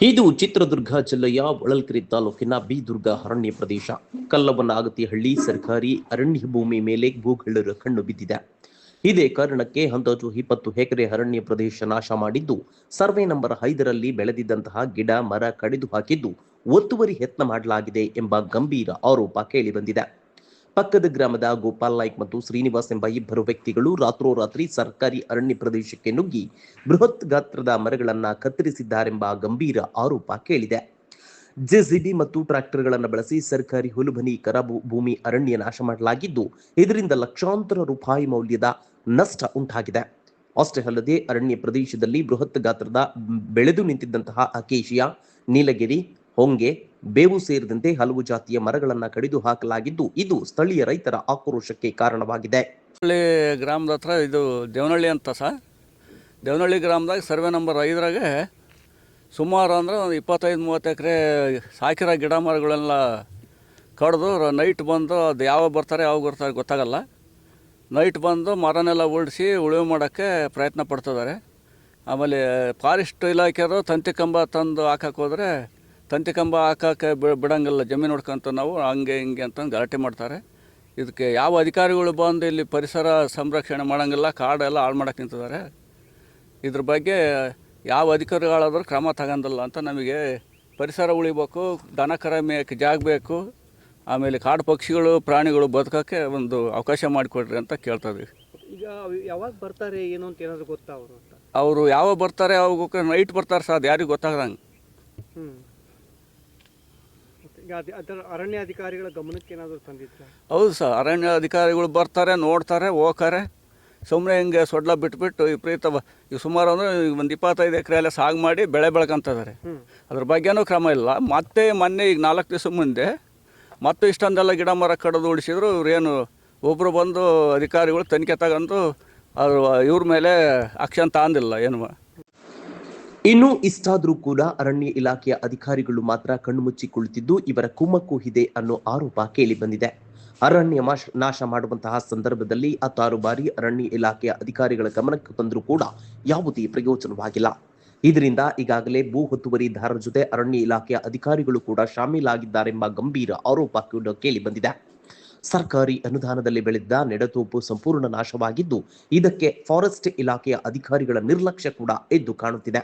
ಇದು ಚಿತ್ರದುರ್ಗ ಜಿಲ್ಲೆಯ ಹೊಳಲ್ಕೆರೆ ತಾಲೂಕಿನ ಬಿದುರ್ಗ ಅರಣ್ಯ ಪ್ರದೇಶ. ಕಲ್ಲವನಗತಿಹಳ್ಳಿ ಸರ್ಕಾರಿ ಅರಣ್ಯ ಭೂಮಿ ಮೇಲೆ ಭೂಗಳ್ಳರ ಕಣ್ಣು ಬಿದ್ದಿದೆ. ಇದೇ ಕಾರಣಕ್ಕೆ ಅಂದಾಜು 20 ಎಕರೆ ಅರಣ್ಯ ಪ್ರದೇಶ ನಾಶ ಮಾಡಿದ್ದು, ಸರ್ವೆ ನಂಬರ್ 5ರಲ್ಲಿ ಬೆಳೆದಿದ್ದಂತಹ ಗಿಡ ಮರ ಕಡಿದು ಹಾಕಿದ್ದು ಒತ್ತುವರಿ ಯತ್ನ ಮಾಡಲಾಗಿದೆ ಎಂಬ ಗಂಭೀರ ಆರೋಪ ಕೇಳಿಬಂದಿದೆ. ಪಕ್ಕದ ಗ್ರಾಮದ ಗೋಪಾಲ್ ನಾಯ್ಕ್ ಮತ್ತು ಶ್ರೀನಿವಾಸ್ ಎಂಬ ಇಬ್ಬರು ವ್ಯಕ್ತಿಗಳು ರಾತ್ರೋರಾತ್ರಿ ಸರ್ಕಾರಿ ಅರಣ್ಯ ಪ್ರದೇಶಕ್ಕೆ ನುಗ್ಗಿ ಬೃಹತ್ ಗಾತ್ರದ ಮರಗಳನ್ನ ಕತ್ತರಿಸಿದ್ದಾರೆಂಬ ಗಂಭೀರ ಆರೋಪ ಕೇಳಿದೆ. ಜೆಸಿಬಿ ಮತ್ತು ಟ್ರ್ಯಾಕ್ಟರ್ಗಳನ್ನು ಬಳಸಿ ಸರ್ಕಾರಿ ಹುಲುಬನಿ ಕರಾಬು ಭೂಮಿ ಅರಣ್ಯ ನಾಶ ಮಾಡಲಾಗಿದ್ದು, ಇದರಿಂದ ಲಕ್ಷಾಂತರ ರೂಪಾಯಿ ಮೌಲ್ಯದ ನಷ್ಟ ಉಂಟಾಗಿದೆ. ಅಷ್ಟೇ ಅಲ್ಲದೆ ಅರಣ್ಯ ಪ್ರದೇಶದಲ್ಲಿ ಬೃಹತ್ ಗಾತ್ರದ ಬೆಳೆದು ನಿಂತಿದ್ದಂತಹ ಅಕೇಶಿಯಾ, ನೀಲಗಿರಿ, ಹೊಂಗೆ, ಬೇವು ಸೇರಿದಂತೆ ಹಲವು ಜಾತಿಯ ಮರಗಳನ್ನು ಕಡಿದು ಹಾಕಲಾಗಿದ್ದು, ಇದು ಸ್ಥಳೀಯ ರೈತರ ಆಕ್ರೋಶಕ್ಕೆ ಕಾರಣವಾಗಿದೆ. ಗ್ರಾಮದ ಹತ್ರ ಇದು ದೇವನಹಳ್ಳಿ ಅಂತ ಸರ್. ದೇವನಹಳ್ಳಿ ಗ್ರಾಮದಾಗ ಸರ್ವೆ ನಂಬರ್ 5ರಾಗೆ ಸುಮಾರು ಅಂದರೆ ಒಂದು 25-30 ಎಕರೆ ಸಾಕಿರೋ ಗಿಡ ಮರಗಳೆಲ್ಲ ಕಡಿದು ನೈಟ್ ಬಂದು ಅದು ಯಾವಾಗ ಬರ್ತಾರೆ ಗೊತ್ತಾಗಲ್ಲ. ನೈಟ್ ಬಂದು ಮರನೆಲ್ಲ ಉಳಿಸಿ ಉಳುಮೆ ಮಾಡೋಕ್ಕೆ ಪ್ರಯತ್ನ ಪಡ್ತಿದ್ದಾರೆ. ಆಮೇಲೆ ಫಾರೆಸ್ಟ್ ಇಲಾಖೆಯವರು ತಂತಿ ಕಂಬ ತಂದು ಹಾಕಕ್ಕೆ ಹೋದರೆ ತಂತಿ ಕಂಬ ಹಾಕೋಕ್ಕೆ ಬಿಡಂಗಿಲ್ಲ, ಜಮೀನು ಹೊಡ್ಕೊಂತ ನಾವು ಹಂಗೆ ಹಿಂಗೆ ಅಂತಂದು ಗಲಾಟೆ ಮಾಡ್ತಾರೆ. ಇದಕ್ಕೆ ಯಾವ ಅಧಿಕಾರಿಗಳು ಬಂದು ಇಲ್ಲಿ ಪರಿಸರ ಸಂರಕ್ಷಣೆ ಮಾಡೋಂಗಿಲ್ಲ, ಕಾಡೆಲ್ಲ ಹಾಳು ಮಾಡೋಕ್ಕೆ ನಿಂತಿದ್ದಾರೆ. ಇದ್ರ ಬಗ್ಗೆ ಯಾವ ಅಧಿಕಾರಿಗಳಾದರೂ ಕ್ರಮ ತಗೊಂಡಿಲ್ಲ ಅಂತ. ನಮಗೆ ಪರಿಸರ ಉಳಿಬೇಕು, ದನ ಕರ ಮೇಯಕ್ಕೆ ಜಾಗ ಬೇಕು, ಆಮೇಲೆ ಕಾಡು ಪಕ್ಷಿಗಳು ಪ್ರಾಣಿಗಳು ಬದುಕೋಕ್ಕೆ ಒಂದು ಅವಕಾಶ ಮಾಡಿಕೊಡ್ರಿ ಅಂತ ಕೇಳ್ತಾಯಿದ್ವಿ. ಈಗ ಯಾವಾಗ ಬರ್ತಾರೆ ಏನು ಅಂತ ಏನಾದರೂ ಗೊತ್ತಾ ಅವರು ಯಾವಾಗ ಬರ್ತಾರೆ? ಅವಾಗ ನೈಟ್ ಬರ್ತಾರೆ ಸರ್, ಅದು ಯಾರಿಗೂ ಗೊತ್ತಾಗದಂಗೆ. ಈಗ ಅದರ ಅರಣ್ಯ ಅಧಿಕಾರಿಗಳ ಗಮನಕ್ಕೆ ಏನಾದರೂ ತಂದಿದ್ರೆ? ಹೌದು ಸರ್, ಅರಣ್ಯ ಅಧಿಕಾರಿಗಳು ಬರ್ತಾರೆ, ನೋಡ್ತಾರೆ, ಹೋಗ್ತಾರೆ. ಸುಮ್ಮನೆ ಹಿಂಗೆ ಸೊಡ್ಲ ಬಿಟ್ಬಿಟ್ಟು ವಿಪರೀತ ಈಗ ಸುಮಾರು ಅಂದರೆ ಒಂದು 25 ಎಕರೆಯಲ್ಲೇ ಸಾగు ಮಾಡಿ ಬೆಳೆ ಬೆಳ್ಕೊಂತಿದ್ದಾರೆ. ಅದ್ರ ಬಗ್ಗೆನೂ ಕ್ರಮ ಇಲ್ಲ. ಮತ್ತೆ ಮೊನ್ನೆ ಈಗ 4 ದಿವಸ ಮುಂದೆ ಮತ್ತೆ ಇಷ್ಟೊಂದೆಲ್ಲ ಗಿಡ ಮರ ಕಡಿದು ಉಳಿಸಿದ್ರು. ಇವ್ರೇನು ಒಬ್ಬರು ಬಂದು ಅಧಿಕಾರಿಗಳು ತನಿಖೆ ತಗೊಂಡು ಅದು ಇವ್ರ ಮೇಲೆ ಆಕ್ಷನ್ ತಗೊಂಡಿಲ್ಲ ಏನು. ಇನ್ನು ಇಷ್ಟಾದರೂ ಕೂಡ ಅರಣ್ಯ ಇಲಾಖೆಯ ಅಧಿಕಾರಿಗಳು ಮಾತ್ರ ಕಣ್ಣು ಮುಚ್ಚಿ ಕುಳಿತಿದ್ದು, ಇವರ ಕುಮ್ಮಕ್ಕು ಇದೆ ಅನ್ನೋ ಆರೋಪ ಕೇಳಿ ಬಂದಿದೆ. ಅರಣ್ಯ ನಾಶ ಮಾಡುವಂತಹ ಸಂದರ್ಭದಲ್ಲಿ 16 ಬಾರಿ ಅರಣ್ಯ ಇಲಾಖೆಯ ಅಧಿಕಾರಿಗಳ ಗಮನಕ್ಕೆ ಬಂದರೂ ಕೂಡ ಯಾವುದೇ ಪ್ರಯೋಜನವಾಗಿಲ್ಲ. ಇದರಿಂದ ಈಗಾಗಲೇ ಭೂ ಒತ್ತುವರಿದಾರರ ಜೊತೆ ಅರಣ್ಯ ಇಲಾಖೆಯ ಅಧಿಕಾರಿಗಳು ಕೂಡ ಶಾಮೀಲಾಗಿದ್ದಾರೆಂಬ ಗಂಭೀರ ಆರೋಪ ಕೂಡ ಕೇಳಿ ಬಂದಿದೆ. ಸರ್ಕಾರಿ ಅನುದಾನದಲ್ಲಿ ಬೆಳೆದ ನೆಡತೋಪು ಸಂಪೂರ್ಣ ನಾಶವಾಗಿದ್ದು, ಇದಕ್ಕೆ ಫಾರೆಸ್ಟ್ ಇಲಾಖೆಯ ಅಧಿಕಾರಿಗಳ ನಿರ್ಲಕ್ಷ್ಯ ಕೂಡ ಎದ್ದು ಕಾಣುತ್ತಿದೆ.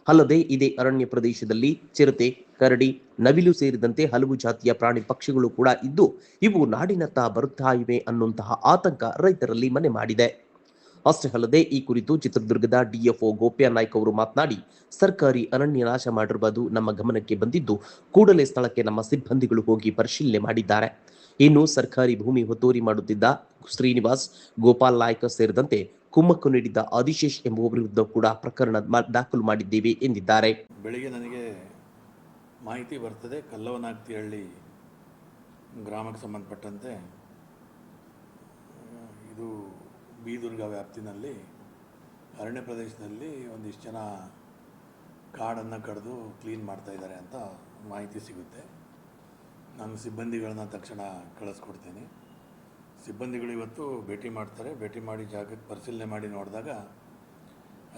ಅಲ್ಲದೆ ಇದೇ ಅರಣ್ಯ ಪ್ರದೇಶದಲ್ಲಿ ಚಿರತೆ, ಕರಡಿ, ನವಿಲು ಸೇರಿದಂತೆ ಹಲವು ಜಾತಿಯ ಪ್ರಾಣಿ ಪಕ್ಷಿಗಳು ಕೂಡ ಇದ್ದು, ಇವು ನಾಡಿನತ್ತ ಬರುತ್ತಾ ಇವೆ ಅನ್ನುವಂತಹ ಆತಂಕ ರೈತರಲ್ಲಿ ಮನೆ ಮಾಡಿದೆ. ಅಷ್ಟೇ ಅಲ್ಲದೆ ಈ ಕುರಿತು ಚಿತ್ರದುರ್ಗದ ಡಿಎಫ್ಒ ಗೋಪ್ಯಾನ್ ನಾಯ್ಕ್ ಅವರು ಮಾತನಾಡಿ, ಸರ್ಕಾರಿ ಅರಣ್ಯ ನಾಶ ಮಾಡಿರುವುದು ನಮ್ಮ ಗಮನಕ್ಕೆ ಬಂದಿದ್ದು, ಕೂಡಲೇ ಸ್ಥಳಕ್ಕೆ ನಮ್ಮ ಸಿಬ್ಬಂದಿಗಳು ಹೋಗಿ ಪರಿಶೀಲನೆ ಮಾಡಿದ್ದಾರೆ. ಇನ್ನು ಸರ್ಕಾರಿ ಭೂಮಿ ಒತ್ತುವರಿ ಮಾಡುತ್ತಿದ್ದ ಶ್ರೀನಿವಾಸ್, ಗೋಪಾಲ್ ನಾಯ್ಕ್ ಸೇರಿದಂತೆ ಕುಮ್ಮಕ್ಕು ನೀಡಿದ್ದ ಆದಿಶೇಷ್ ಎಂಬುವರ ವಿರುದ್ಧ ಕೂಡ ಪ್ರಕರಣ ದಾಖಲು ಮಾಡಿದ್ದೇವೆ ಎಂದಿದ್ದಾರೆ. ಬೆಳಿಗ್ಗೆ ನನಗೆ ಮಾಹಿತಿ ಬರ್ತದೆ, ಕಲ್ಲವನಗತಿಹಳ್ಳಿ ಗ್ರಾಮಕ್ಕೆ ಸಂಬಂಧಪಟ್ಟಂತೆ ಇದು ಬಿದುರ್ಗ ವ್ಯಾಪ್ತಿನಲ್ಲಿ ಅರಣ್ಯ ಪ್ರದೇಶದಲ್ಲಿ ಒಂದಿಷ್ಟು ಜನ ಕಾಡನ್ನು ಕಡಿದು ಕ್ಲೀನ್ ಮಾಡ್ತಾಯಿದ್ದಾರೆ ಅಂತ ಮಾಹಿತಿ ಸಿಗುತ್ತೆ. ನಾನು ಸಿಬ್ಬಂದಿಗಳನ್ನ ತಕ್ಷಣ ಕಳಿಸ್ಕೊಡ್ತೀನಿ. ಸಿಬ್ಬಂದಿಗಳು ಇವತ್ತು ಭೇಟಿ ಮಾಡ್ತಾರೆ. ಭೇಟಿ ಮಾಡಿ ಜಾಗಕ್ಕೆ ಪರಿಶೀಲನೆ ಮಾಡಿ ನೋಡಿದಾಗ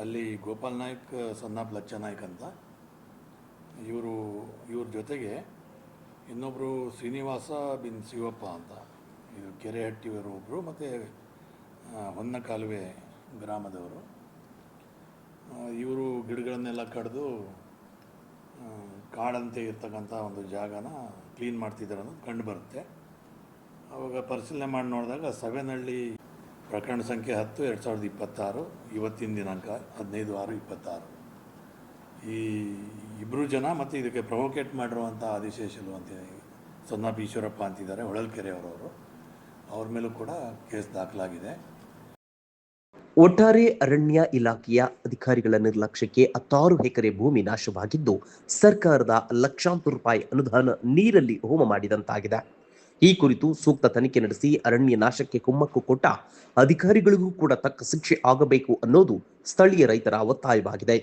ಅಲ್ಲಿ ಗೋಪಾಲ್ ನಾಯ್ಕ್ ಸನ್ನಾಪ್ ಲಚ್ಚ ನಾಯ್ಕ್ ಅಂತ ಇವ್ರ ಜೊತೆಗೆ ಇನ್ನೊಬ್ಬರು ಶ್ರೀನಿವಾಸ ಬಿನ್ ಶಿವಪ್ಪ ಅಂತ, ಇದು ಕೆರೆಹಟ್ಟಿಯವರು ಒಬ್ಬರು, ಮತ್ತು ಹೊನ್ನ ಕಾಲುವೆ ಗ್ರಾಮದವರು. ಇವರು ಗಿಡಗಳನ್ನೆಲ್ಲ ಕಡಿದು ಕಾಡಂತೆ ಇರ್ತಕ್ಕಂಥ ಒಂದು ಜಾಗನ ಕ್ಲೀನ್ ಮಾಡ್ತಿದ್ದಾರೆ ಅನ್ನೋದು ಕಂಡು ಬರುತ್ತೆ. ಆವಾಗ ಪರಿಶೀಲನೆ ಮಾಡಿ ನೋಡಿದಾಗ ಸವೆನಹಳ್ಳಿ ಪ್ರಕರಣ ಸಂಖ್ಯೆ 10 2026 ಇವತ್ತಿನ ದಿನಾಂಕ 15/6/26 ಈ ಇಬ್ಬರು ಜನ ಮತ್ತು ಇದಕ್ಕೆ ಪ್ರೊವೊಕೇಟ್ ಮಾಡಿರುವಂಥ ಆದಿಶೇಷಲು ಅಂತ ಸನ್ನಾಪ್ ಈಶ್ವರಪ್ಪ ಅಂತಿದ್ದಾರೆ, ಹೊಳಲ್ಕೆರೆಯವರವರು, ಅವ್ರ ಮೇಲೂ ಕೂಡ ಕೇಸ್ ದಾಖಲಾಗಿದೆ. ಒಟ್ಟಾರೆ ಅರಣ್ಯ ಇಲಾಖೆಯ ಅಧಿಕಾರಿಗಳ ನಿರ್ಲಕ್ಷ್ಯಕ್ಕೆ 16 ಎಕರೆ ಭೂಮಿ ನಾಶವಾಗಿದ್ದು, ಸರ್ಕಾರದ ಲಕ್ಷಾಂತರ ರೂಪಾಯಿ ಅನುದಾನ ನೀರಲ್ಲಿ ಹೋಮ ಮಾಡಿದಂತಾಗಿದೆ. ಈ ಕುರಿತು ಸೂಕ್ತ ತನಿಖೆ ನಡೆಸಿ ಅರಣ್ಯ ನಾಶಕ್ಕೆ ಕುಮ್ಮಕ್ಕು ಕೊಟ್ಟ ಅಧಿಕಾರಿಗಳಿಗೂ ಕೂಡ ತಕ್ಕ ಶಿಕ್ಷೆ ಆಗಬೇಕು ಅನ್ನೋದು ಸ್ಥಳೀಯ ರೈತರ ಒತ್ತಾಯವಾಗಿದೆ.